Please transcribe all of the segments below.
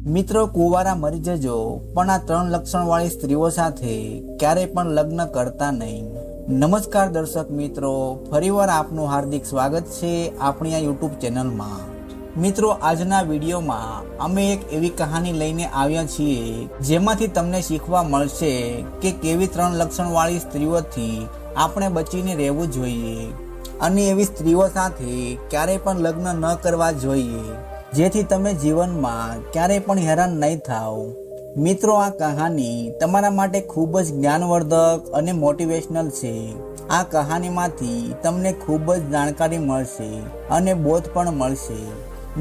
મિત્રો, કુંવારા મરી જજો, પણ આ 3 લક્ષણવાળી સ્ત્રીઓ સાથે ક્યારેય પણ લગ્ન કરતા નહીં. નમસ્કાર દર્શક મિત્રો, ફરીવાર આપનું હાર્દિક સ્વાગત છે આપણી આ યુટ્યુબ ચેનલમાં. મિત્રો, આજના વિડીયોમાં અમે એક એવી કહાની લઈને આવ્યા છીએ જેમાંથી તમને શીખવા મળશે કે કેવી 3 લક્ષણવાળી સ્ત્રીઓથી આપણે બચીને રહેવું જોઈએ અને એવી સ્ત્રીઓ સાથે ક્યારેય પણ લગ્ન ન કરવા જોઈએ જેથી તમે જીવનમાં ક્યારેય પણ હેરાન નહીં થાવ. મિત્રો, આ કહાની તમારા માટે ખૂબ જ જ્ઞાનવર્ધક અને મોટિવેશનલ છે. આ કહાનીમાંથી તમને ખૂબ જ જાણકારી મળશે અને બોધ પણ મળશે.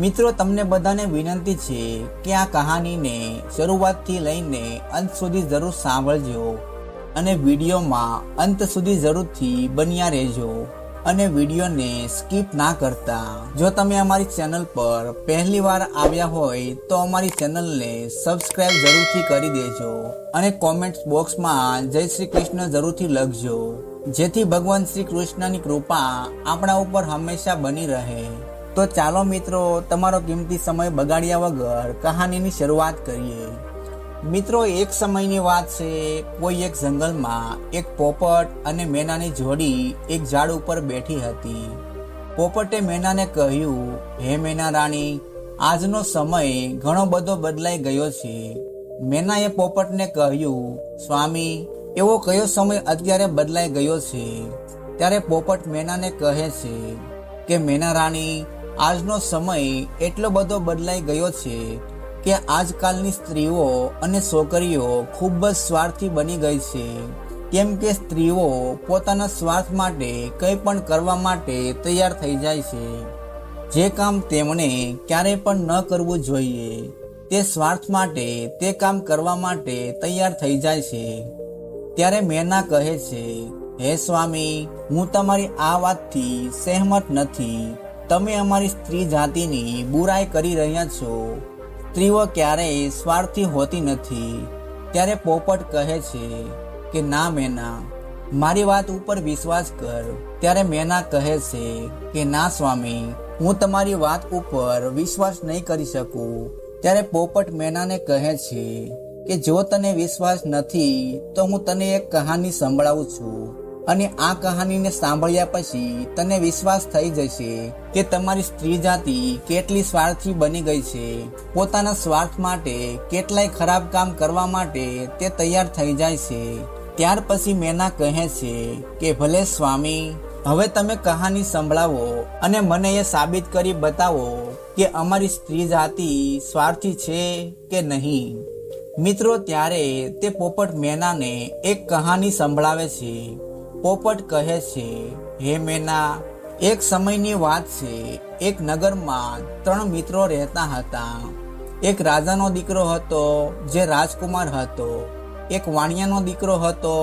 મિત્રો, તમને બધાને વિનંતી છે કે આ કહાનીને શરૂઆતથી લઈને અંત સુધી જરૂર સાંભળજો અને વિડીયોમાં અંત સુધી જરૂરથી બન્યા રહેજો અને વિડીયોને સ્કીપ ના કરતા. જો તમે અમારી ચેનલ પર પહેલી વાર આવ્યા હોય તો અમારી ચેનલને સબસ્ક્રાઇબ જરૂરથી કરી દેજો અને કોમેન્ટ બોક્સમાં જય શ્રી કૃષ્ણ જરૂરથી લખજો જેથી ભગવાન શ્રી કૃષ્ણની કૃપા આપણા ઉપર હંમેશા બની રહે. તો ચાલો મિત્રો, તમારો કિંમતી સમય બગાડ્યા વગર કહાનીની શરૂઆત કરીએ. મિત્રો, એક સમયની વાત છે. કોઈ એક જંગલમાં એક પોપટ અને મેનાની જોડી એક ઝાડ ઉપર બેઠી હતી. પોપટે મેનાને કહ્યું, હે મેના રાણી, આજનો સમય ઘણો બધો બદલાઈ ગયો છે. મેનાએ પોપટને કહ્યું, સ્વામી, એવો કયો સમય અત્યારે બદલાઈ ગયો છે? ત્યારે પોપટ મેનાને કહે છે કે મેના રાણી, આજનો સમય એટલો બધો બદલાઈ ગયો છે કે આજકાલની સ્ત્રીઓ અને છોકરીઓ ખૂબ જ સ્વાર્થી બની ગઈ છે. કેમ કે સ્ત્રીઓ પોતાના સ્વાર્થ માટે કંઈ પણ કરવા માટે તૈયાર થઈ જાય છે. જે કામ તેમણે ક્યારેય પણ ન કરવું જોઈએ તે સ્વાર્થ માટે તે કામ કરવા માટે તૈયાર થઈ જાય છે. ત્યારે મેના કહે છે, હે સ્વામી, હું તમારી આ વાતથી સહેમત નથી. તમે અમારી સ્ત્રી જાતિની બુરાઈ કરી રહ્યા છો. સ્ત્રીઓ ક્યારેય સ્વાર્થી હોતી નથી. ત્યારે પોપટ કહે છે કે ના મેના, મારી વાત ઉપર વિશ્વાસ કર. ત્યારે મેના કહે છે કે ના સ્વામી, હું તમારી વાત ઉપર વિશ્વાસ નહીં કરી શકું. ત્યારે પોપટ મેનાને કહે છે કે જો તને વિશ્વાસ નથી તો હું તને એક કહાની સંભળાવું છું અને આ કહાનીને સાંભળ્યા પછી તને વિશ્વાસ થઈ જશે કે તમારી સ્ત્રી જાતિ કેટલી સ્વાર્થી બની ગઈ છે. પોતાના સ્વાર્થ માટે કેટલાય ખરાબ કામ કરવા માટે તે તૈયાર થઈ જાય છે. ત્યાર પછી મેના કહે છે કે ભલે સ્વામી, હવે તમે કહાની સંભળાવો અને મને એ સાબિત કરી બતાવો કે અમારી સ્ત્રી જાતિ સ્વાર્થી છે કે નહીં. મિત્રો, ત્યારે તે પોપટ મેનાને એક કહાની સંભળાવે છે. પોપટ કહે છે, હે મેના, એક સમયની વાત છે. એક નગરમાં 3 મિત્રો રહેતા હતા. એક રાજાનો દીકરો હતો જે રાજકુમાર હતો, એક વાણિયાનો દીકરો હતો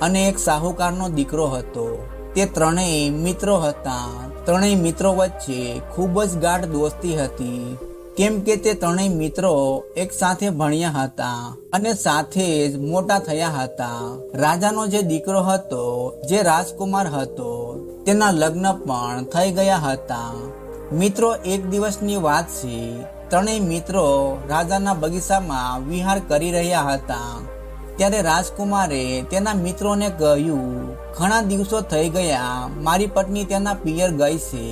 અને એક સાહુકારનો દીકરો હતો. તે ત્રણેય મિત્રો હતા. ત્રણેય મિત્રો વચ્ચે ખૂબ જ ગાઢ દોસ્તી હતી. કેમ કે તે ત્રણેય મિત્રો એક સાથે ભણ્યા હતા અને સાથે જ મોટા થયા હતા. રાજાનો જે દીકરો હતો, જે રાજકુમાર હતો, તેના લગ્ન પણ થઈ ગયા હતા. મિત્રો, એક દિવસની વાત છે. ત્રણેય મિત્રો રાજાના બગીચામાં વિહાર કરી રહ્યા હતા. ત્યારે રાજકુમારે તેના મિત્રોને કહ્યું, ઘણા દિવસો થઈ ગયા, મારી પત્ની તેના પિયર ગઈ છે.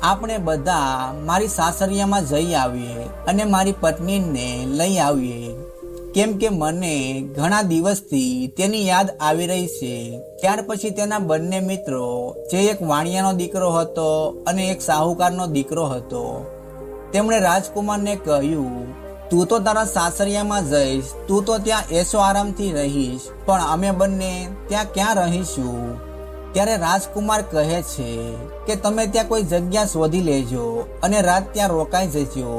આપણે બધા મારી સાસરિયામાં જઈ આવીએ અને મારી પત્નીને લઈ આવીએ. કેમ કે મને ઘણા દિવસથી તેની યાદ આવી રહી છે. ત્યાર પછી તેના બંને મિત્રો, જે એક વાણિયાનો દીકરો હતો અને એક સાહુકારનો દીકરો હતો, તેમણે રાજકુમારને કહ્યું, તું તો તારા સાસરિયામાં જઈશ, તું તો ત્યાં એસો આરામથી રહીશ, પણ અમે બંને ત્યાં ક્યાં રહીશું? ત્યારે રાજકુમાર કહે છે કે તમે ત્યાં કોઈ જગ્યા શોધી લેજો અને રાત ત્યાં રોકાઈ જજો.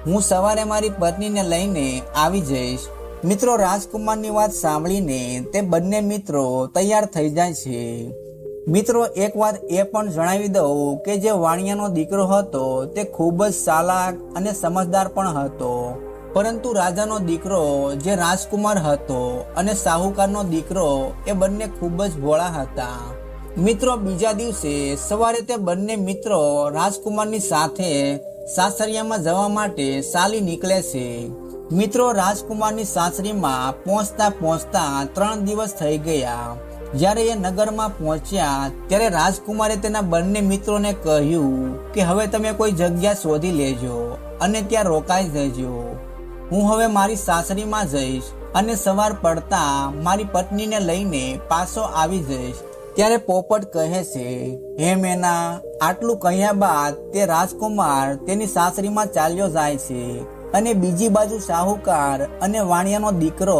હું સવારે મારી પત્નીને લઈને આવી જઈશ. મિત્રો, રાજકુમારની વાત સાંભળીને તે બંને મિત્રો તૈયાર થઈ જાય છે. મિત્રો, એક વાત એ પણ જણાવી દઉં કે જે વાણિયાનો દીકરો હતો તે ખૂબ જ ચાલાક અને સમજદાર પણ હતો. પરંતુ રાજાનો દીકરો જે રાજકુમાર હતો અને સાહુકારનો દીકરો એ બંને ખૂબ જ ભોળા હતા. મિત્રો, બીજા દિવસે સવારે તે બંને મિત્રો રાજકુમારની સાથે સાસરિયામાં જવા માટે ચાલી નીકળે છે। મિત્રો, રાજકુમારની સાસરીમાં પહોંચતા પહોંચતા 3 દિવસ થઈ ગયા। જ્યારે એ નગરમાં પહોંચ્યા ત્યારે રાજકુમારે તેના બંને મિત્રોને કહ્યું કે હવે તમે કોઈ જગ્યા શોધી લેજો અને ત્યાં રોકાઈ જજો। હું હવે મારી સાસરીમાં જઈશ અને સવાર પડતા મારી પત્નીને લઈને પાછો આવી જઈશ। ત્યારે પોપટ કહે છે, હે મેના। આટલું કહ્યા બાદ તે રાજકુમાર તેની સાસરીમાં ચાલ્યો જાય છે અને બીજી બાજુ શાહુકાર અને વાણિયાનો દીકરો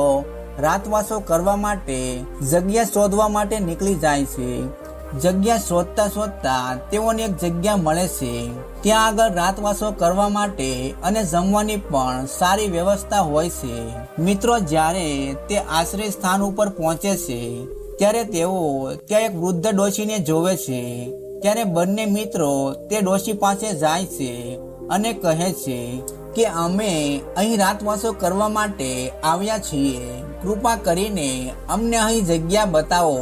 રાતવાસો કરવા માટે જગ્યા શોધવા માટે નીકળી જાય છે। જગ્યા શોધતા શોધતા તેઓને એક જગ્યા મળે છે। ત્યાં આગળ રાતવાસો કરવા માટે અને જમવાની પણ સારી વ્યવસ્થા હોય છે। મિત્રો, જ્યારે તે આશ્રય સ્થાન ઉપર પહોંચે છે ત્યારે તેઓ ત્યાં એક વૃદ્ધ ડોશીને જોવે છે। ત્યારે બંને મિત્રો તે ડોશી પાસે જાય છે અને કહે છે કે અમે અહીં રાતવાસો કરવા માટે આવ્યા છીએ। કૃપા કરીને અમને અહીં જગ્યા બતાવો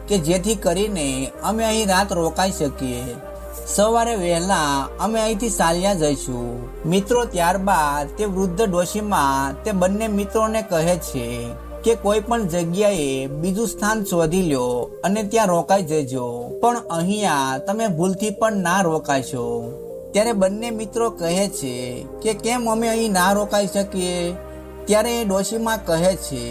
કે જેથી કરીને અમે અહીં રાત રોકાઈ શકીએ। સવારે વહેલા અમે અહીંથી ચાલ્યા જઈશું। મિત્રો, ત્યારબાદ તે વૃદ્ધ ડોશીમાં તે બંને મિત્રોને કહે છે કે કોઈ પણ જગ્યાએ બીજું સ્થાન શોધી લો અને ત્યાં રોકાઈ જજો, પણ અહીંયા તમે ભૂલથી પણ ના રોકાશો। ત્યારે બંને મિત્રો કહે છે કે કેમ અમે અહીં ના રોકાઈ શકીએ? ત્યારે એ ડોશીમાં કહે છે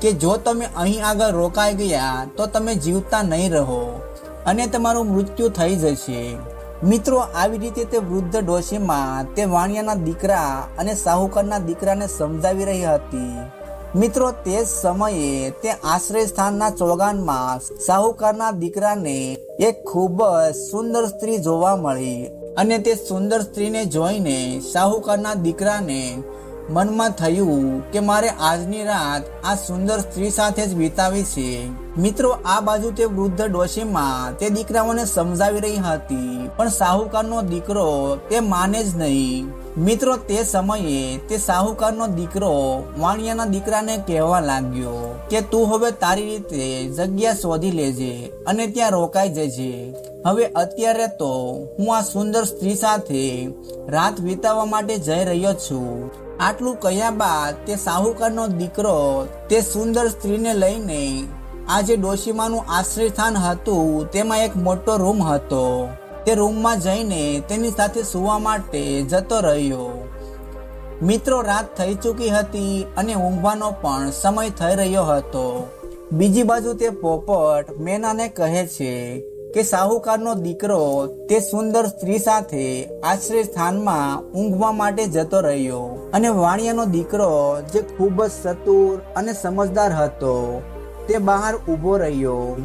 કે જો તમે અહીં આગળ રોકાઈ ગયા તો તમે જીવતા નહીં રહો અને તમારું મૃત્યુ થઈ જશે। મિત્રો, આવી રીતે તે વૃદ્ધ ડોશીમાં તે વાણિયાના દીકરા અને શાહુકારના દીકરાને સમજાવી રહી હતી। મિત્રો, તે જ સમયે તે આશ્રય સ્થાનના ચોગાનમાં શાહુકારના દીકરાને એક ખૂબ જ સુંદર સ્ત્રી જોવા મળી અને તે સુંદર સ્ત્રીને જોઈને શાહુકારના દીકરાને મનમાં થયું કે મારે આજની રાત આ સુંદર સ્ત્રી સાથે જ વિતાવી છે। મિત્રો, આ બાજુ તે વૃદ્ધ ડોશીમાં તે દીકરાઓને સમજાવી રહી હતી, પણ શાહુકારનો દીકરો તે માને જ નહીં। મિત્રો, તે સમયે તે શાહુકારનો દીકરો વાણિયાના દીકરાને કહેવા લાગ્યો કે તું હવે તારી રીતે જગ્યા શોધી લેજે અને ત્યાં રોકાઈ જજે। હવે અત્યારે તો હું આ સુંદર સ્ત્રી સાથે રાત વિતાવવા માટે જઈ રહ્યો છું। આટલું કહ્યા બાદ તે શાહુકારનો દીકરો તે સુંદર સ્ત્રીને લઈને આ જે ડોશીમાનું આશ્રય સ્થાન હતું તેમાં એક મોટો રૂમ હતો। તે રૂમમાં જઈને તેની સાથે સૂવા માટે જતો રહ્યો। મિત્રો, રાત થઈ ચૂકી હતી અને ઊંઘવાનો પણ સમય થઈ રહ્યો હતો। બીજી બાજુ તે પોપટ મેનાને કહે છે કે શાહુકારનો દીકરો તે સુંદર સ્ત્રી સાથે આશ્રય સ્થાનમાં ઊંઘવા માટે જતો રહ્યો અને વાણિયાનો દીકરો જે ખૂબ જ ચતુર અને સમજદાર હતો તે બહાર ઊભો રહ્યો।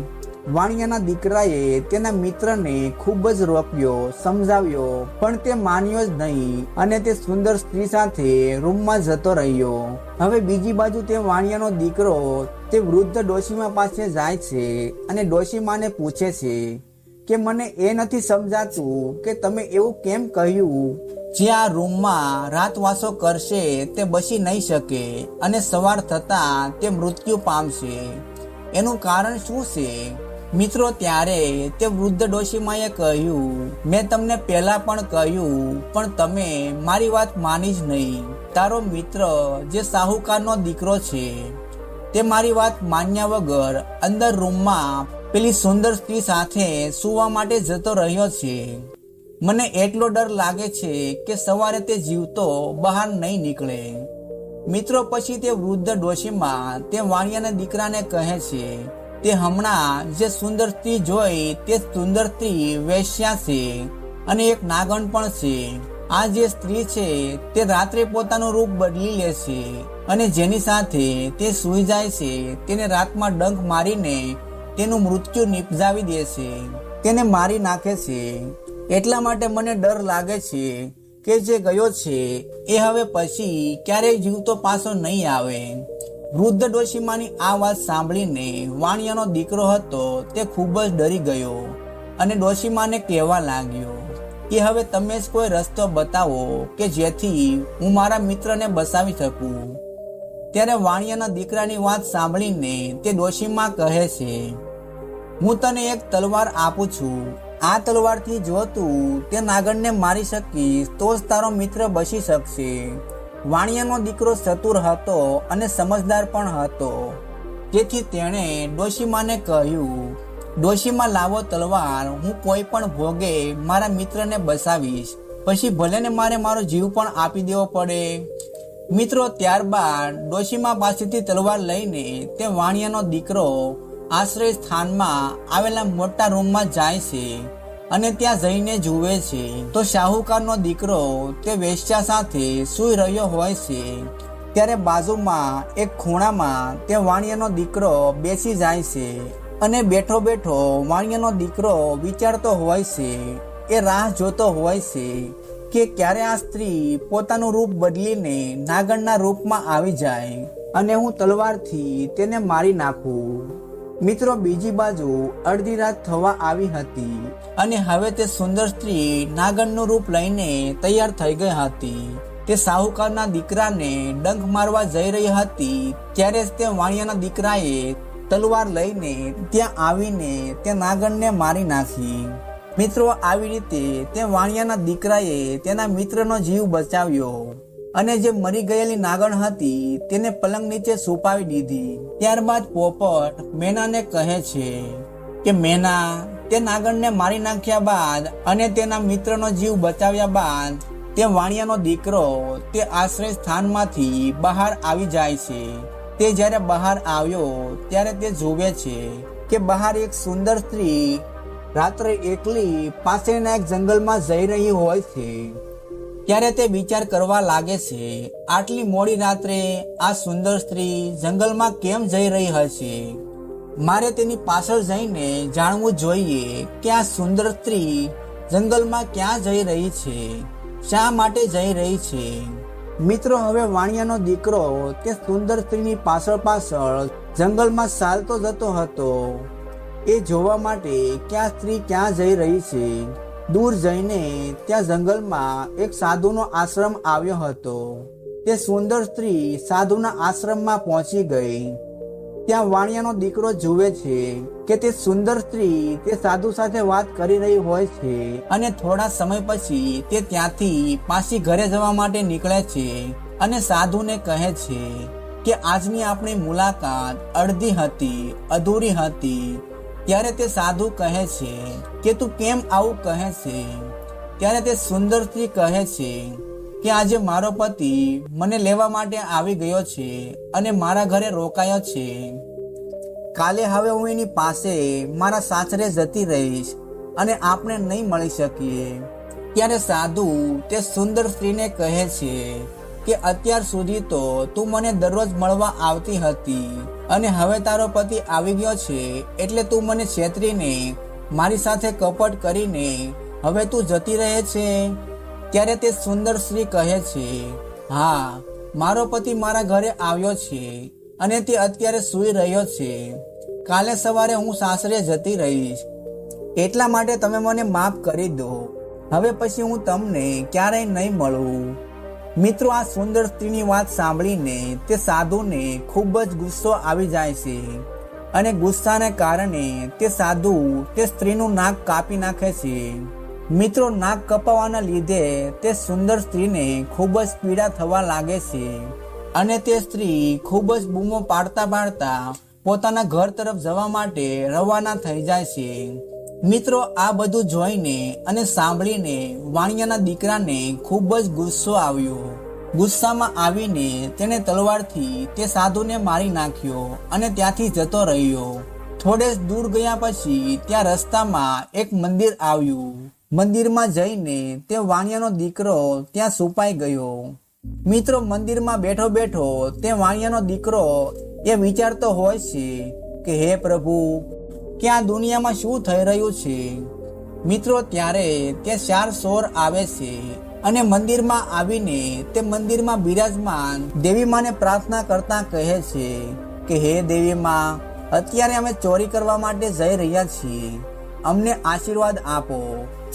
વાણિયાના દીકરાએ તેના મિત્રને ખૂબ જ રોક્યો, સમજાવ્યો, પણ તે માન્યો જ નહીં અને તે સુંદર સ્ત્રી સાથે રૂમમાં જતો રહ્યો। હવે બીજી બાજુ તે વાણિયાનો દીકરો તે વૃદ્ધ ડોશીમા પાસે જાય છે અને ડોશીમાને પૂછે છે કે મને એ નથી સમજાતું કે તમે એવું કેમ કહ્યું જે આ રૂમમાં રાતવાસો કરશે તે બચી નહીં શકે અને સવાર થતાં તે મૃત્યુ પામશે, એનું કારણ શું છે? મિત્રો, ત્યારે તે વૃદ્ધ ડોશીમાએ કહ્યું, મેં તમને પહેલા પણ કહ્યું પણ તમે મારી વાત માની જ નહીં। તારો મિત્ર જે શાહુકારનો દીકરો છે તે મારી વાત માન્યા વગર અંદર રૂમમાં પેલી સુંદર સ્ત્રી સાથે સૂવા માટે જતો રહ્યો છે। મને એટલો ડર લાગે છે કે સવારે તે જીવતો બહાર નહીં નીકળે। મિત્રો, પછી તે વૃદ્ધ ડોશીમાં તે વાણિયાના દીકરાને કહે છે તે હમણાં જે સુંદર સ્ત્રી જોઈ તે સુંદર સ્ત્રી વેશ્યા છે અને એક નાગણ પણ છે। આ જે સ્ત્રી છે તે રાત્રે પોતાનું રૂપ બદલી લે છે અને જેની સાથે તે સૂઈ જાય છે તેને રાતમાં ડંખ મારીને તેનું મૃત્યુ નિપજાવી દે છે, તેને મારી નાખે છે। એટલા માટે મને ડર લાગે છે કે જે ગયો છે એ હવે પછી ક્યારેય જીવતો પાછો નહીં આવે। વૃદ્ધ ડોશીમાની આ વાત સાંભળીને વાણિયાનો દીકરો હતો તે ખૂબ જ ડરી ગયો અને ડોશીમાને કહેવા લાગ્યો કે હવે તમે જ કોઈ રસ્તો બતાવો કે જેથી હું મારા મિત્રને બચાવી શકું। ત્યારે વાણિયાના દીકરાની વાત સાંભળીને તે ડોશીમા કહે છે, હું તને એક તલવાર આપું છું આ તલવારથી જો તું તે નાગણને મારી શકીશ તો જ તારો મિત્ર બચી શકશે. વાણિયાનો દીકરો ચતુર હતો અને સમજદાર પણ હતો, તેથી તેણે ડોશીમાને કહ્યું, ડોશીમા લાવો તલવાર, હું કોઈ પણ ભોગે મારા મિત્રને બચાવીશ, પછી ભલે ને મારે મારો જીવ પણ આપી દેવો પડે. મિત્રો ત્યારબાદ ડોશીમા પાસેથી તલવાર લઈને તે વાણિયાનો દીકરો આશ્રય સ્થાનમાં આવેલા મોટા રૂમમાં જાય છે અને ત્યાં જઈને જુએ છે તો શાહુકારનો દીકરો તે વેશ્યા સાથે સૂઈ રહ્યો હોય છે. ત્યારે બાજુમાં એક ખૂણામાં તે વાણિયાનો દીકરો બેસી જાય છે અને બેઠો બેઠો વાણિયાનો દીકરો વિચારતો હોય છે, એ રાહ જોતો હોય છે કે ક્યારે આ સ્ત્રી પોતાનું રૂપ બદલીને નાગણના રૂપમાં આવી જાય અને હું તલવારથી તેને મારી નાખું. મિત્રો બીજી બાજુ અડધી રાત થવા આવી હતી અને હવે તે સુંદર સ્ત્રી નાગણનું રૂપ લઈને તૈયાર થઈ ગઈ હતી. તે શાહુકારના દીકરાને ડંખ મારવા જઈ રહી હતી ત્યારે જ તે વાણિયાના દીકરાએ તલવાર લઈને ત્યાં આવીને તે નાગણને મારી નાખી. મિત્રો આવી રીતે તે વાણિયાના દીકરાએ તેના મિત્રનો જીવ બચાવ્યો અને જે મરી ગયેલી નાગણ હતી તેને પલંગ નીચે છુપાવી દીધી. ત્યારબાદ પોપટ મેનાને કહે છે કે મેના, તે નાગણને મારી નાખ્યા બાદ અને તેના મિત્રનો જીવ બચાવ્યા બાદ તે વાણિયાનો દીકરો તે આશ્રય સ્થાનમાંથી બહાર આવી જાય છે. તે જ્યારે બહાર આવ્યો ત્યારે તે જુએ છે કે બહાર એક સુંદર સ્ત્રી રાત્રે એકલી પાસેના એક જંગલમાં જઈ રહી હોય છે. ત્યારે તે વિચાર કરવા લાગે છે, આટલી મોડી રાત્રે આ સુંદર સ્ત્રી જંગલમાં કેમ જઈ રહી હશે? મારે તેની પાછળ જઈને જાણવું જોઈએ કે આ સુંદર સ્ત્રી જંગલમાં ક્યાં જઈ રહી છે, શા માટે જઈ રહી છે. મિત્રો હવે વાણિયાનો દીકરો તે સુંદર સ્ત્રીની પાછળ પાછળ જંગલમાં ચાલતો જતો હતો એ જોવા માટે કે આ સ્ત્રી ક્યાં જઈ રહી છે. દૂર જઈને ત્યાં જંગલમાં એક સાધુનો આશ્રમ આવ્યો હતો. તે સુંદર સ્ત્રી સાધુના આશ્રમમાં પહોંચી ગઈ. ત્યાં વાણિયાનો દીકરો જુએ છે કે તે સુંદર સ્ત્રી તે સાધુ સાથે વાત કરી રહી હોય છે અને થોડા સમય પછી તે ત્યાંથી પાછી ઘરે જવા માટે નીકળે છે અને સાધુને કહે છે કે આજની આપણી મુલાકાત અડધી હતી, અધૂરી હતી. ત્યારે તે સાધુ કહે છે કે તું કેમ આવું કહે છે? ત્યારે તે સુંદર સ્ત્રી કહે છે કે આજે મારો પતિ મને લેવા માટે આવી ગયો છે અને મારા ઘરે રોકાયો છે. કાલે હવે હું એની પાસે મારા સાસરે જતી રહીશ અને આપણે નહીં મળી શકીએ. ત્યારે સાધુ તે સુંદર સ્ત્રીને કહે છે કે અત્યાર સુધી તો તું મને દરરોજ મળવા આવતી હતી અને હવે તારો પતિ આવી ગયો છે એટલે તું મને છેતરીને મારી સાથે કપટ કરીને હવે તું જતી રહે છે. ત્યારે તે સુંદર સ્ત્રી કહે છે, હા, મારો પતિ મારા ઘરે આવ્યો છે અને તે અત્યારે સૂઈ રહ્યો છે. કાલે સવારે હું સાસરે જતી રહીશ, એટલા માટે તમે મને માફ કરી દો. હવે પછી હું તમને ક્યારેય નહીં મળું. મિત્રો આ સુંદર સ્ત્રીની વાત સાંભળીને તે સાધુને ખૂબ જ ગુસ્સો આવી જાય છે અને ગુસ્સાને કારણે તે સાધુ તે સ્ત્રીનું નાક કાપી નાખે છે. મિત્રો નાક કપાવાના લીધે તે સુંદર સ્ત્રીને ખૂબ જ પીડા થવા લાગે છે અને તે સ્ત્રી ખૂબ જ બૂમો પાડતા પાડતા પોતાના ઘર તરફ જવા માટે રવાના થઈ જાય છે. મિત્રો આ બધું જોઈને અને સાંભળીને વાણિયાના દીકરાને ખૂબ જ ગુસ્સો આવ્યો. ગુસ્સામાં આવીને તેણે તલવારથી તે સાધુને મારી નાખ્યો અને ત્યાંથી જતો રહ્યો. થોડે દૂર ગયા પછી ત્યાં રસ્તામાં એક મંદિર આવ્યું. મંદિરમાં જઈને તે વાણિયાનો દીકરો ત્યાં છુપાઈ ગયો. મિત્રો મંદિરમાં બેઠો બેઠો તે વાણિયાનો દીકરો એ વિચારતો હોય છે કે હે પ્રભુ, કે આ દુનિયામાં શું થઈ રહ્યું છે. મિત્રો ત્યારે તે 4 ચોર આવે છે અને મંદિરમાં આવીને તે મંદિરમાં બિરાજમાન દેવી માને પ્રાર્થના કરતા કહે છે કે હે દેવી માં, અત્યારે અમે ચોરી કરવા માટે જઈ રહ્યા છીએ, અમને આશીર્વાદ આપો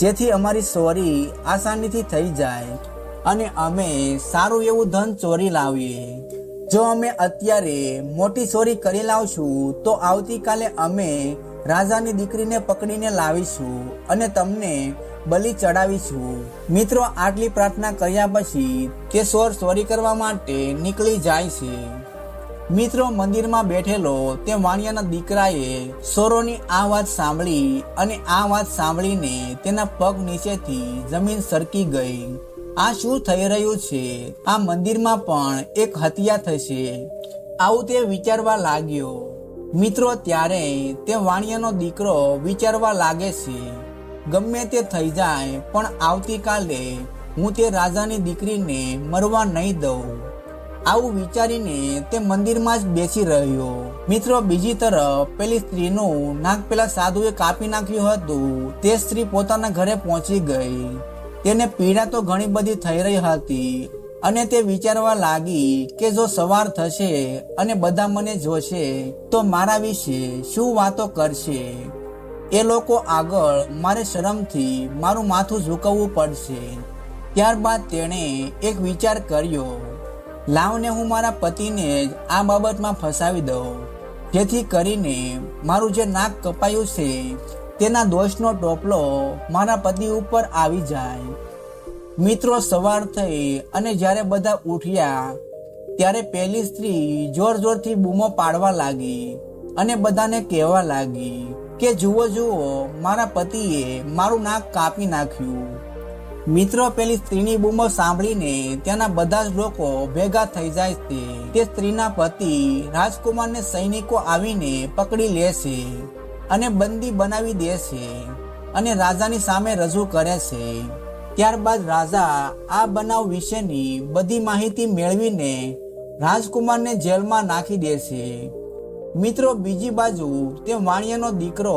જેથી અમારી ચોરી આસાનીથી થઈ જાય અને અમે સારું એવું ધન ચોરી લાવીએ. જો અમે અત્યારે મોટી ચોરી કરી લાવશું તો આવતીકાલે અમે રાજાની દીકરીને પકડીને લાવીશું અને તમને બલિ ચડાવીશું. મિત્રો આટલી પ્રાર્થના કર્યા પછી તે ચોર ચોરી કરવા માટે નીકળી જાય છે. મિત્રો મંદિરમાં બેઠેલો તે વાણિયાના દીકરાએ ચોરોની આ વાત સાંભળી અને આ વાત સાંભળીને તેના પગ નીચેથી જમીન સરકી ગઈ. આ શું થઈ રહ્યું છે? આ મંદિરમાં પણ એક હત્યા થશે, આવું તે વિચારવા લાગ્યો. મિત્રો ત્યારે તે વાણિયાનો દીકરો વિચારવા લાગે છે, ગમે તે થઈ જાય પણ આવતીકાલે હું તે રાજાની દીકરીને મરવા નહીં દઉં. આવું વિચારીને તે મંદિરમાં જ બેસી રહ્યો. મિત્રો બીજી તરફ પેલી સ્ત્રીનું નાક પેલા સાધુએ કાપી નાખ્યું હતું. તે સ્ત્રી પોતાના ઘરે પહોંચી ગઈ. તેને પીડા તો ઘણી બધી થઈ રહી હતી અને તે વિચારવા લાગી કે જો સવાર થશે અને બધા મને જોશે તો મારા વિશે શું વાતો કરશે. એ લોકો આગળ મારે શરમથી મારું માથું ઝુકવવું પડશે. ત્યારબાદ તેણે એક વિચાર કર્યો, લાવને હું મારા પતિને જ આ બાબતમાં ફસાવી દઉં, જેથી કરીને મારું જે નાક કપાયું છે તેના દોષનો ટોપલો મારા પતિ ઉપર આવી જાય. મિત્રો સવાર થઈ અને જ્યારે બધા ઉઠ્યા ત્યારે પેલી સ્ત્રી જોર જોરથી બૂમો પાડવા લાગી અને બધાને કહેવા લાગી કે જુઓ જુઓ, મારા પતિએ મારું નાક કાપી નાખ્યું. મિત્રો પેલી સ્ત્રીની બૂમો સાંભળીને ત્યાંના બધા જ લોકો ભેગા થઈ જાય છે. તે સ્ત્રીના પતિ રાજકુમારને સૈનિકો આવીને પકડી લે છે અને બંદી બનાવી દે છે અને રાજાની સામે રજૂ કરે છે. ત્યારબાદ રાજા આ બનાવ વિશેની બધી માહિતી મેળવીને રાજકુમારને જેલમાં નાખી દે છે. મિત્રો બીજી બાજુ તે વાણિયાનો દીકરો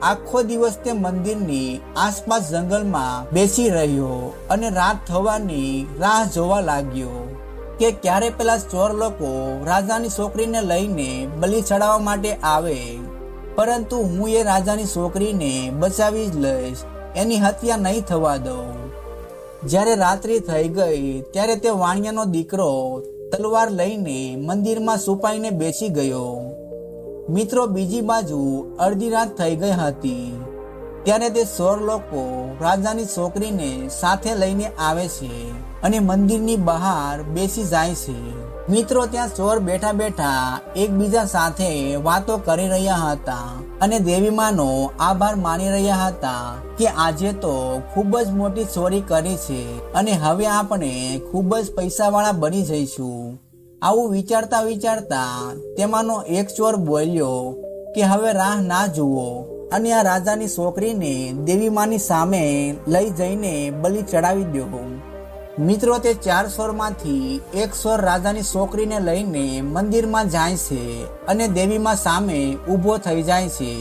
આખો દિવસ તે મંદિરની આસપાસ જંગલમાં બેસી રહ્યો અને રાત થવાની રાહ જોવા લાગ્યો કે ક્યારે પેલા ચોર લોકો રાજાની છોકરીને લઈને બલિ ચડાવવા માટે આવે, પરંતુ હું એ રાજાની છોકરીને બચાવી જ લઈશ, એની હત્યા નહીં થવા દઉં. જ્યારે રાત્રિ થઈ ગઈ ત્યારે તે વાણિયાનો દીકરો તલવાર લઈને મંદિરમાં છુપાઈને બેસી ગયો. મિત્રો બીજી બાજુ અડધી રાત થઈ ગઈ હતી ત્યારે તે ચોર લોકો રાજાની છોકરીને સાથે લઈને આવે છે અને મંદિરની બહાર બેસી જાય છે. મિત્રો ત્યાં ચોર બેઠા બેઠા એકબીજા સાથે વાતો કરી રહ્યા હતા અને દેવીમાનો આભાર માની રહ્યા હતા કે આજે તો ખૂબ જ મોટી ચોરી કરી છે અને હવે આપણે ખૂબ જ પૈસાવાળા બની જઈશું. આવું વિચારતા વિચારતા તેમાંનો એક ચોર બોલ્યો કે હવે રાહ ના જુઓ અને આ રાજાની છોકરીને દેવીમાની સામે લઈ જઈને બલિ ચડાવી દો. મિત્રો તે 4 ચોરમાંથી એક ચોર રાજાની છોકરીને લઈને મંદિરમાં જાય છે અને દેવીમાં સામે ઊભો થઈ જાય છે.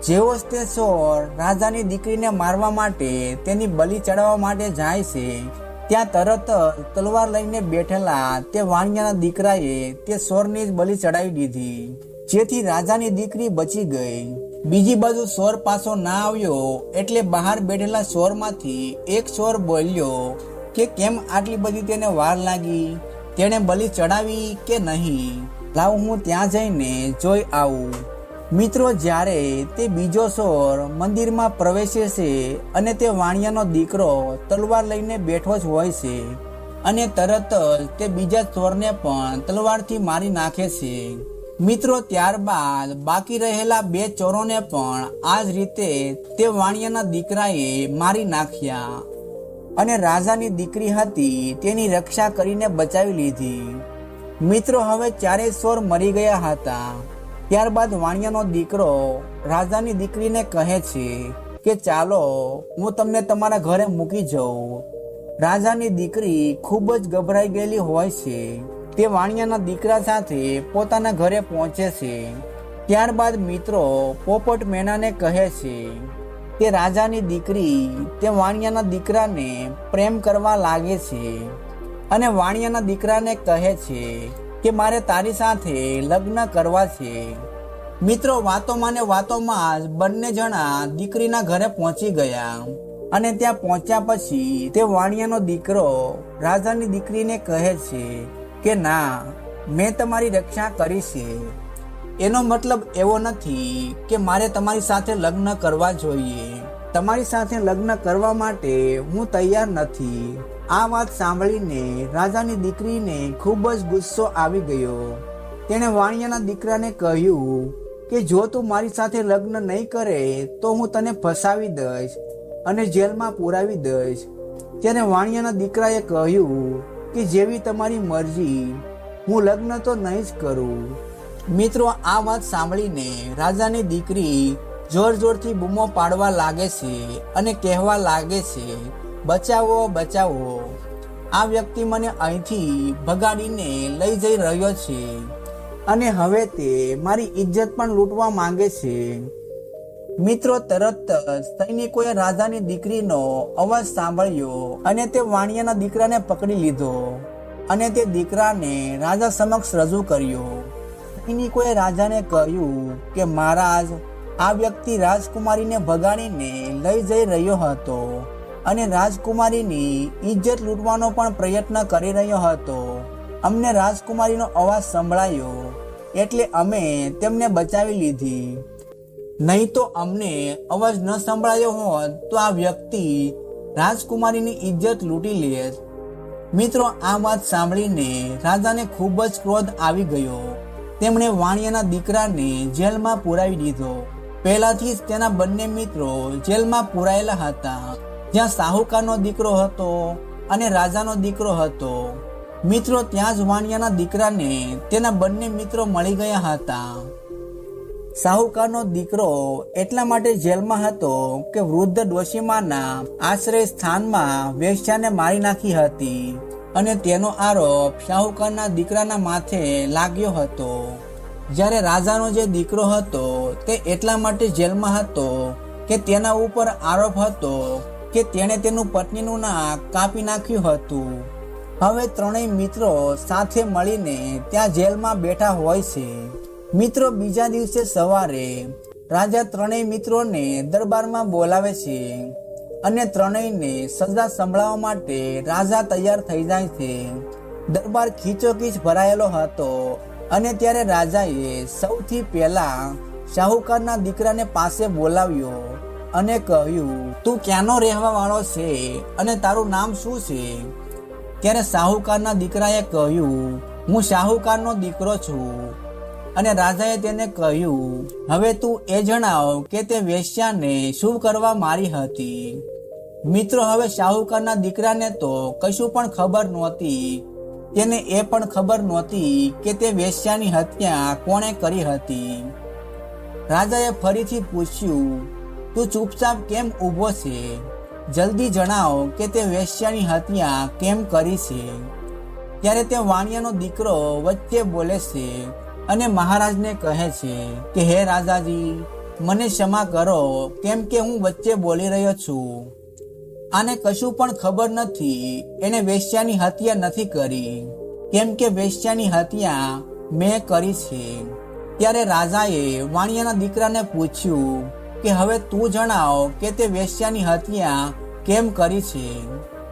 જેવો જ તે ચોર રાજાની દીકરીને મારવા માટે તેની બલિ ચડાવવા માટે જાય છે ત્યાં તરત તલવાર લઈને બેઠેલા તે વાણિયાના દીકરાએ તે ચોરની જ બલિ ચડાવી દીધી, જેથી રાજાની દીકરી બચી ગઈ. બીજી બાજુ ચોર પાછો ના આવ્યો એટલે બહાર બેઠેલા ચોરમાંથી એક ચોર બોલ્યો કે કેમ આટલી બધી તેને વાર લાગી, તેણે બલિ ચડાવી કે નહીં, લાવ હું ત્યાં જઈને જોઈ આવું. મિત્રો જ્યારે તે બીજો ચોર મંદિરમાં પ્રવેશે છે અને તે વાણિયાનો દીકરો તલવાર લઈને બેઠો જ હોય છે અને તરત જ તે બીજા ચોરને પણ તલવારથી મારી નાખે છે. મિત્રો ત્યારબાદ બાકી રહેલા 2 ચોરોને પણ આ જ રીતે તે વાણિયાના દીકરાએ મારી નાખ્યા અને રાજાની દીકરી હતી તેની રક્ષા કરીને બચાવી લીધી. મિત્રો હવે 4 ચોર મરી ગયા હતા. ત્યારબાદ વાણિયાનો દીકરો રાજાની દીકરીને કહે છે કે ચાલો હું તમને તમારા ઘરે મૂકી જાઉં. રાજાની દીકરી ખૂબ જ ગભરાઈ ગયેલી હોય છે. તે વાણિયાના દીકરા સાથે પોતાના ઘરે પહોંચે છે. ત્યારબાદ મિત્રો પોપટ મેનાને કહે છે કે રાજાની દીકરી તે વાણિયાના દીકરાને પ્રેમ કરવા લાગે છે અને વાણિયાના દીકરાને કહે છે કે મારે તારી સાથે લગ્ન કરવા છે. મિત્રો વાતોમાં ને વાતોમાં જ બંને જણા દીકરીના ઘરે પહોંચી ગયા અને ત્યાં પહોંચ્યા પછી તે વાણિયાનો દીકરો રાજાની દીકરીને કહે છે કે ના, મેં તમારી રક્ષા કરી છે. એનો મતલબ એવો નથી કે મારે તમારી સાથે લગ્ન કરવા જોઈએ. તમારી સાથે લગ્ન કરવા માટે હું તૈયાર નથી. આ વાત સાંભળીને રાજાની દીકરીને ખૂબ જ ગુસ્સો આવી ગયો. તેણે વાણિયાના દીકરાને કહ્યું કે જો તું મારી સાથે લગ્ન નહીં કરે તો હું તને ફસાવી દઈશ અને જેલમાં પુરાવી દઈશ. ત્યારે વાણિયાના દીકરાએ કહ્યું કે જેવી તમારી મરજી, હું લગ્ન તો નહીં જ કરું. મિત્રો, આ વાત સાંભળીને રાજાની દીકરી જોર જોરથી બૂમો પાડવા લાગે છે અને કહેવા લાગે છે, બચાવો બચાવો, આ વ્યક્તિ મને અહીંથી ભગાડીને લઈ જઈ રહ્યો છે અને હવે તે મારી ઇજ્જત પણ લૂંટવા માંગે છે. મિત્રો, તરત જ સૈનિકોએ રાજાની દીકરીનો અવાજ સાંભળ્યો અને તે વાણિયાના દીકરાને પકડી લીધો અને તે દીકરાને રાજા સમક્ષ રજૂ કર્યો. સૈનિકોએ રાજાને કહ્યું કે મહારાજ, આ વ્યક્તિ રાજકુમારીને ભગાડીને લઈ જઈ રહ્યો હતો અને રાજકુમારીની ઇજ્જત લૂંટવાનો પણ પ્રયત્ન કરી રહ્યો હતો. અમને રાજકુમારીનો અવાજ સંભળાયો એટલે અમે તેમને બચાવી લીધી. નહીં તો અમને અવાજ ન સંભળાયો હોત તો આ વ્યક્તિ રાજકુમારીની ઇજ્જત લૂંટી લેત. મિત્રો, આ વાત સાંભળીને રાજાને ખૂબ જ ક્રોધ આવી ગયો. તેમણે વાણિયાના દીકરાને જેલમાં પુરાવી દીધો. પહેલાથી જ તેના બંને મિત્રો જેલમાં પુરાયેલા હતા, જ્યાં શાહુકારનો દીકરો હતો અને રાજાનો દીકરો હતો. મિત્રો, ત્યાં જ વાણિયાના દીકરાને તેના બંને મિત્રો મળી ગયા હતા. શાહુકારનો દીકરો એટલા માટે જેલમાં હતો કે વૃદ્ધ ડોશીમાના આશ્રય સ્થાનમાં વેશ્યાને મારી નાખી હતી અને તેનો આરોપ શાહુકારના દીકરાના માથે લાગ્યો હતો. જ્યારે રાજાનો જે દીકરો હતો તે એટલા માટે જેલમાં હતો કે તેના ઉપર આરોપ હતો કે તેણે તેનું પત્નીનું નાક કાપી નાખ્યું હતું. હવે ત્રણેય મિત્રો સાથે મળીને ત્યાં જેલમાં બેઠા હોય છે. મિત્રો, બીજા દિવસે સવારે રાજા ત્રણેય મિત્રોને દરબારમાં બોલાવે છે અને ત્રણેયને સજા સંભળાવવા માટે રાજા તૈયાર થઈ જાય છે. દરબાર ખીચોખીચ ભરાયેલો હતો અને ત્યારે રાજાએ સૌથી પહેલા શાહુકારના દીકરાને પાસે બોલાવ્યો અને કહ્યું, તું ક્યાંનો રહેવા વાળો છે અને તારું નામ શું છે? ત્યારે શાહુકારના દીકરાએ કહ્યું, હું શાહુકારનો દીકરો છું. અને રાજાએ તેને કહ્યું, હવે તું એ જણાવ કે તે વેશ્યાને શું કરવા મારી હતી. મિત્રો, હવે શાહુકારના દીકરાને તો કશું પણ ખબર નહોતી. તેને એ પણ ખબર નહોતી કે તે વેશ્યાની હત્યા કોણે કરી હતી. રાજાએ ફરીથી પૂછ્યું, તું ચૂપચાપ કેમ ઊભો છે? જલ્દી જણાવ કે તે વેશ્યાની હત્યા કેમ કરી છે. ત્યારે તે વાણિયાનો દીકરો વચ્ચે બોલે છે અને મહારાજને કહે છે કે હે રાજાજી, મને ક્ષમા કરો કેમ કે હું વચ્ચે બોલી રહ્યો છું. આને કશું પણ ખબર નથી. એને વેશ્યાની હત્યા નથી કરી કેમ કે વેશ્યાની હત્યા મેં કરી છે. ત્યારે રાજાએ વાણિયાના દીકરાને પૂછ્યું કે હવે તું જણાવ કે તે વેશ્યાની હત્યા કેમ કરી છે.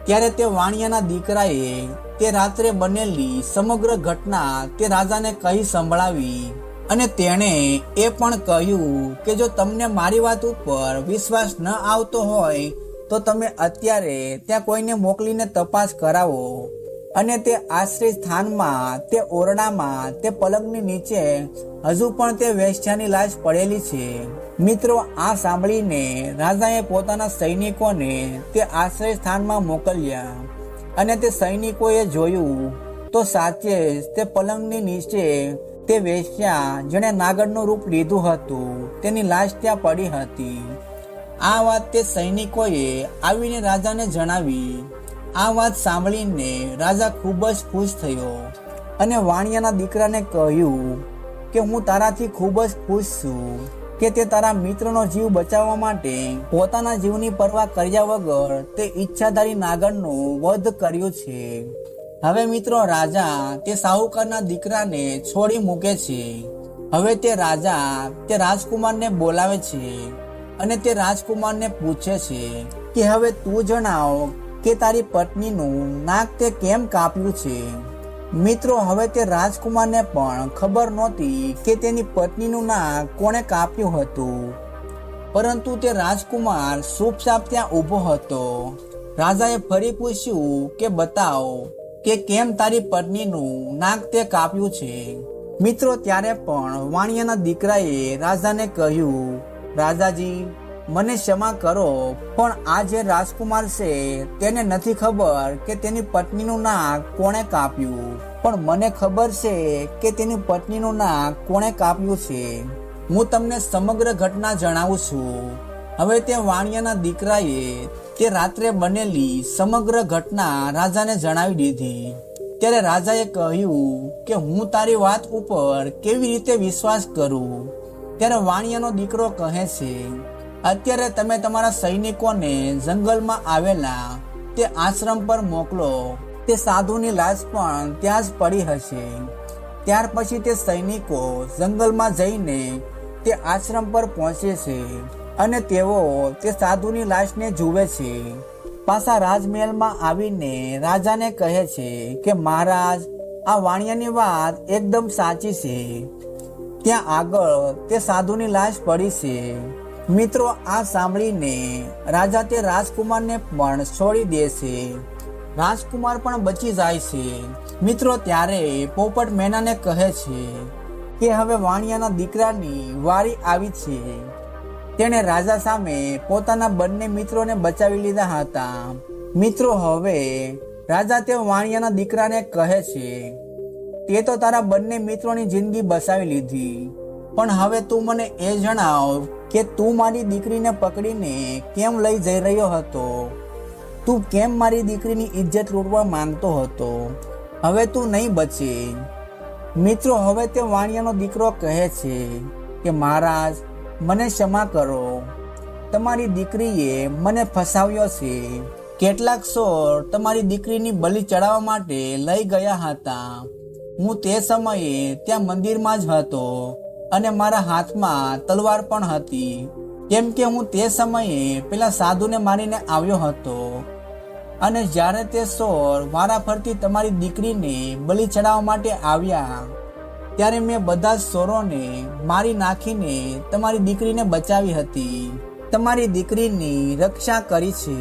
ત્યારે તે વાણિયાના દીકરાએ તે રાત્રે બનેલી સમગ્ર ઘટના તે રાજાને કહી સંભળાવી અને તેણે એ પણ કહ્યું કે જો તમને મારી વાત ઉપર વિશ્વાસ ન આવતો હોય તો તમે અત્યારે ત્યાં કોઈને મોકલીને તપાસ કરાવો અને તે આશ્રય સ્થાનમાં, તે ઓરડામાં, તે પલંગની નીચે હજુ પણ તે વેશ્યાની લાશ પડેલી છે. મિત્રો, આ સાંભળીને રાજાએ પોતાના સૈનિકોને તે આશ્રય સ્થાનમાં મોકલ્યા અને તે સૈનિકોએ જોયું તો સાચે જ તે પલંગની નીચે તે વેશ્યા જેણે નાગરનું રૂપ લીધું હતું તેની લાશ ત્યાં પડી હતી. આ વાત તે સૈનિકોએ આવીને રાજાને જણાવી. આ વાત સાંભળીને રાજા ખૂબ જ ખુશ થયો અને વાણિયાના દીકરાને કહ્યું કે હું તારાથી ખૂબ જ ખુશ છું કે તે તારા મિત્રનો જીવ બચાવવા માટે પોતાના જીવની પરવા કર્યા વગર તે ઈચ્છાધારી નાગરનું વધ કર્યું છે. હવે મિત્રો, રાજા તે શાહુકારના દીકરાને છોડી મૂકે છે. હવે તે રાજા તે રાજકુમારને બોલાવે છે અને તે રાજકુમારને પૂછે છે કે હવે તું જણાવ કે તારી પત્નીનું નાક તે કેમ કાપ્યું છે. મિત્રો હવે તે રાજકુમારને પણ ખબર નહોતી કે તેની પત્નીનું નાક કોણે કાપ્યું હતું, પરંતુ તે રાજકુમાર ચૂપચાપ ત્યાં ઊભો હતો. રાજાએ ફરી પૂછ્યું કે બતાવ કે કેમ તારી પત્નીનું નાક તે કાપ્યું છે. મિત્રો ત્યારે પણ વાણિયાના દીકરાએ રાજાને કહ્યું, રાજાજી મને ક્ષમા કરો, પણ આ જે રાજકુમાર છે તેને નથી ખબર કે તેની પત્નીનું નાક કોણે કાપ્યું, પણ મને ખબર છે કે તેની પત્નીનું નાક કોણે કાપ્યું છે. હું તમને સમગ્ર ઘટના જણાવું છું. હવે તે વાણિયાના દીકરાએ તે રાત્રે બનેલી સમગ્ર ઘટના રાજાને જણાવી દીધી. ત્યારે રાજાએ કહ્યું કે હું તારી વાત ઉપર કેવી રીતે વિશ્વાસ કરું. ત્યારે વાણિયાનો દીકરો કહે છે, અત્યારે તમે તમારા સૈનિકોને જંગલમાં આવેલા તે આશ્રમ પર મોકલો. તે સાધુની લાશ પણ ત્યાં જ પડી હશે. ત્યાર પછી તે સૈનિકો જંગલમાં જઈને તે આશ્રમ પર પહોંચે છે અને તેઓ તે સાધુની લાશને જુએ છે. પાછા રાજમહેલમાં આવીને રાજાને કહે છે કે મહારાજ, આ વાણિયાની વાત એકદમ સાચી છે. ત્યાં આગળ તે સાધુની લાશ પડી છે. મિત્રો આ સાંભળીને રાજા તે રાજકુમારને પણ છોડી દે છે. રાજકુમાર પણ બચી જાય છે. મિત્રો ત્યારે પોપટ મેનાને કહે છે કે હવે વાણિયાના દીકરાની વારી આવી છે. તેણે રાજા સામે પોતાના બંને મિત્રોને બચાવી લીધા હતા. મિત્રો હવે રાજા તે વાણિયાના દીકરાને કહે છે, તે તો તારા બંને મિત્રોની જિંદગી બચાવી લીધી, પણ હવે તું મને એ જણાવ કે તું મારી દીકરીને પકડીને કેમ લઈ જઈ રહ્યો હતો? તું કેમ મારી દીકરીની ઇજ્જત લૂંટવા માંગતો હતો? હવે તું નહીં બચે. મિત્રો હવે તે વાણિયાનો દીકરો કહે છે કે મહારાજ, મને ક્ષમા કરો. તમારી દીકરીએ મને ફસાવ્યો છે. કેટલાક ચોર તમારી દીકરીની બલિ ચડાવવા માટે લઈ ગયા હતા. હું તે સમયે ત્યાં મંદિરમાં જ હતો અને મારા હાથમાં તલવાર પણ હતી, કેમ કે હું તે સમયે પેલા સાધુને મારીને આવ્યો હતો. અને જ્યારે તે ચોર વારા ફરતી તમારી દીકરીને બલિ ચડાવવા માટે આવ્યા ત્યારે મેં બધા જ ચોરોને મારી નાખીને તમારી દીકરીને બચાવી હતી. તમારી દીકરીની રક્ષા કરી છે.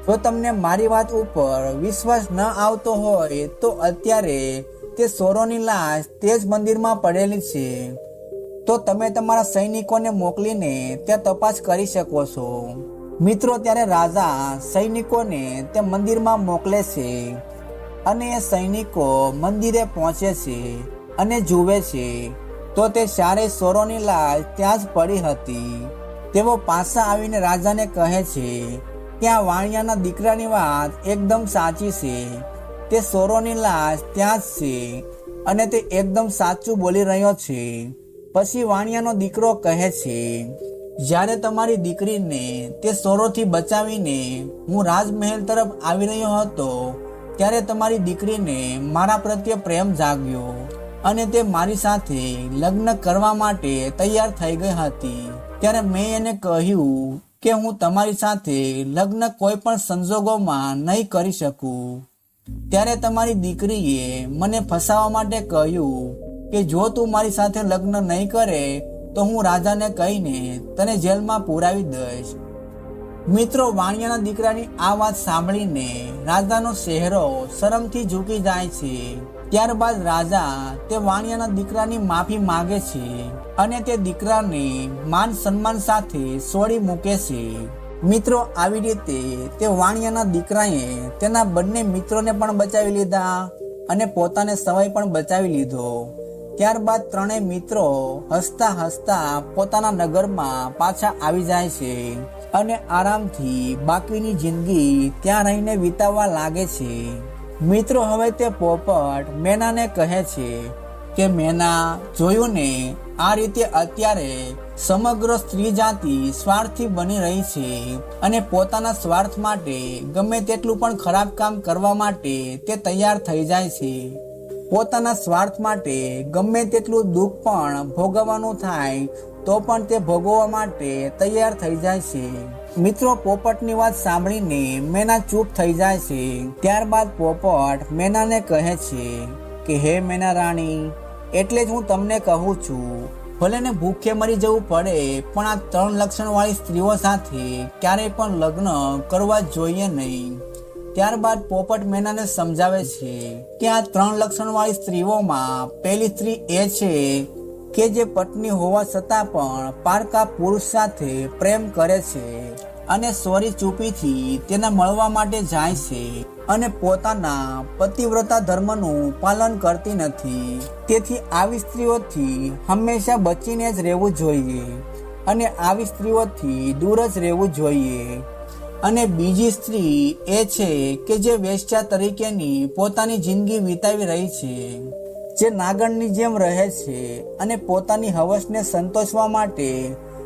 જો તમને મારી વાત ઉપર વિશ્વાસ ન આવતો હોય તો અત્યારે તે ચોરોની લાશ તે જ મંદિરમાં પડેલી છે, તો તમે તમારા સૈનિકોને મોકલીને ત્યાં તપાસ કરી શકો છો. મિત્રો ત્યારે રાજા સૈનિકોને તે મંદિરમાં મોકલે છે અને એ સૈનિકો મંદિરે પહોંચે છે અને જુએ છે તો તે ચારેય ચોરોની લાશ ત્યાં જ પડી હતી. તેઓ પાછા આવીને રાજાને કહે છે કે આ વાણિયાના દીકરાની વાત એકદમ સાચી છે. તે ચોરોની લાશ ત્યાં જ છે અને તે એકદમ સાચું બોલી રહ્યો છે. પછી વાણિયાનો દીકરો કહે છે, જ્યારે તમારી દીકરીને તે ચોરોથી બચાવીને હું રાજમહેલ તરફ આવી રહ્યો હતો ત્યારે તમારી દીકરીને મારા પ્રત્યે પ્રેમ જાગ્યો અને તે મારી સાથે લગ્ન કરવા માટે તૈયાર થઈ ગઈ હતી. ત્યારે મેં એને કહ્યું કે હું તમારી સાથે લગ્ન કોઈ પણ સંજોગોમાં નહીં કરી શકું. ત્યારે તમારી દીકરીએ મને ફસાવવા માટે કહ્યું કે જો તું મારી સાથે લગ્ન નહીં કરે તો હું રાજાને કહીને તને જેલમાં પુરાવી દઈશ. મિત્રો વાણિયાના દીકરાની આ વાત સાંભળીને રાજાનો ચહેરો શરમથી ઝૂકી જાય છે. ત્યારબાદ રાજા તે વાણિયાના દીકરાની માફી માંગે છે અને તે દીકરાને માન સન્માન સાથે છોડી મૂકે છે. મિત્રો આવી રીતે તે વાણિયાના દીકરાએ તેના બંને મિત્રોને પણ બચાવી લીધા અને પોતાને સમય પણ બચાવી લીધો. ત્યારબાદ ત્રણેય મિત્રો હસતા હસતા પોતાના નગરમાં પાછા આવી જાય છે અને આરામથી બાકીની જિંદગી ત્યાં રહીને વિતાવવા લાગે છે. મિત્રો હવે તે પોપટ મેનાને કહે છે કે મેના, જોયું ને, આ રીતે અત્યારે સમગ્ર સ્ત્રી જાતિ સ્વાર્થી બની રહી છે અને પોતાના સ્વાર્થ માટે ગમે તેટલું પણ ખરાબ કામ કરવા માટે તે તૈયાર થઈ જાય છે. પોતાના સ્વાર્થ માટે ગમે તેટલું દુઃખ પણ ભોગવવાનું થાય તો પણ તે ભોગવવા માટે તૈયાર થઈ જાય છે. મિત્રો પોપટની વાત સાંભળીને મેના ચૂપ થઈ જાય છે. ત્યારબાદ પોપટ મેનાને કહે છે કે હે મેના રાણી, એટલે જ હું તમને કહું છું, ભલે ને ભૂખે મરી જવું પડે પણ આ 3 લક્ષણવાળી સ્ત્રીઓ સાથે ક્યારેય પણ લગ્ન કરવા જોઈએ નહીં. ત્યારબાદ પોપટ મેનાને સમજાવે છે કે આ 3 લક્ષણવાળી સ્ત્રીઓમાં પહેલી સ્ત્રી એ છે કે જે પત્ની હોવા છતાં પણ પારકા પુરુષ સાથે પ્રેમ કરે છે અને સોરી ચૂપીથી તેને મળવા માટે જાય છે અને પોતાના પતિવ્રતા ધર્મનું પાલન કરતી નથી. તેથી આવી સ્ત્રીઓથી હંમેશા બચીને જ રહેવું જોઈએ અને આવી સ્ત્રીઓથી દૂર જ રહેવું જોઈએ. અને બીજી સ્ત્રી એ છે કે જે વેશ્યા તરીકેની પોતાની જિંદગી વિતાવી રહી છે, જે નાગણની જેમ રહે છે અને પોતાની હવસને સંતોષવા માટે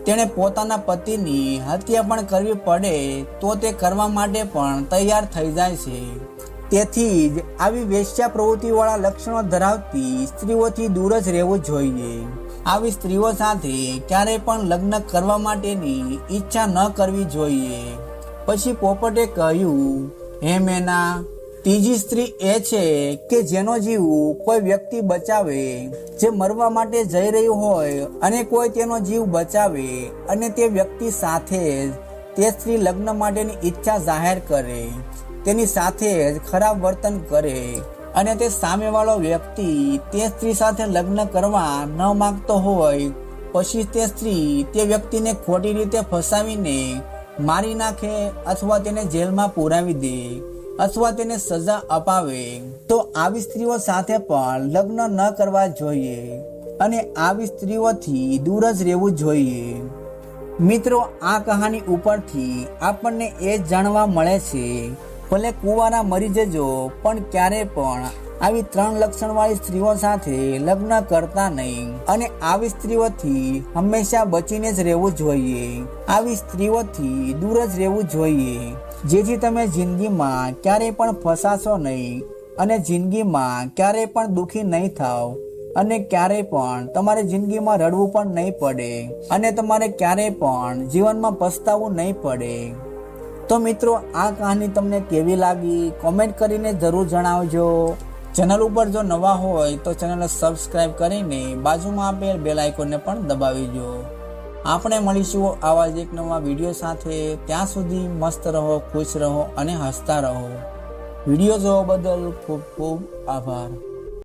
તેણે પોતાના પતિની હત્યા પણ કરવી પડે તો તે કરવા માટે પણ તૈયાર થઈ જાય છે. તેથી જ આવી વેશ્યા પ્રવૃત્તિવાળા લક્ષણો ધરાવતી સ્ત્રીઓથી દૂર જ રહેવું જોઈએ. આવી સ્ત્રીઓ સાથે ક્યારેય પણ લગ્ન કરવા માટેની ઈચ્છા ન કરવી જોઈએ. પછી પોપટે કહ્યું, હે મેના, ત્રીજી સ્ત્રી એ છે કે જેનો જીવ કોઈ વ્યક્તિ બચાવે, જે મરવા માટે જઈ રહ્યું હોય અને કોઈ તેનો જીવ બચાવે અને તે વ્યક્તિ સાથે જ તે સ્ત્રી લગ્ન માટેની ઈચ્છા જાહેર કરે, તેની સાથે જ ખરાબ વર્તન કરે અને તે સામેવાળો વ્યક્તિ તે સ્ત્રી સાથે લગ્ન કરવા ન માંગતો હોય, પછી તે સ્ત્રી તે વ્યક્તિને ખોટી રીતે ફસાવીને મારી નાખે અથવા તેને જેલમાં પુરાવી દે અથવા તેને સજા અપાવે, તો આવી સ્ત્રીઓ સાથે પણ લગ્ન ન કરવા જોઈએ અને આવી સ્ત્રીઓથી દૂર જ રહેવું જોઈએ. મિત્રો, આ કહાની ઉપરથી આપણને એ જાણવા મળે છે, ભલે કુંવારા મરી જજો પણ ક્યારે પણ આવી 3 લક્ષણવાળી સ્ત્રીઓ સાથે લગ્ન કરતા નહીં અને આવી સ્ત્રીઓથી હંમેશા બચીને જ રહેવું જોઈએ. આવી સ્ત્રીઓથી દૂર જ રહેવું જોઈએ, જેથી તમે જિંદગીમાં ક્યારેય પણ ફસાશો નહીં અને જિંદગીમાં ક્યારેય પણ દુઃખી નહીં થાવ અને ક્યારેય પણ તમારે જિંદગીમાં રડવું પણ નહીં પડે અને તમારે ક્યારેય પણ જીવનમાં પસ્તાવું નહીં પડે. તો મિત્રો, આ કહાની તમને કેવી લાગી કોમેન્ટ કરીને જરૂર જણાવજો. ચેનલ ઉપર જો નવા હોય તો ચેનલને સબસ્ક્રાઇબ કરીને બાજુમાં આપેલ બેલ આઇકોનને પણ દબાવીજો. આપણે મળીશું આવા જ એક નવા વિડીયો સાથે. ત્યાં સુધી મસ્ત રહો, ખુશ રહો અને હસતા રહો. વિડીયો જોવા બદલ ખૂબ ખૂબ આભાર.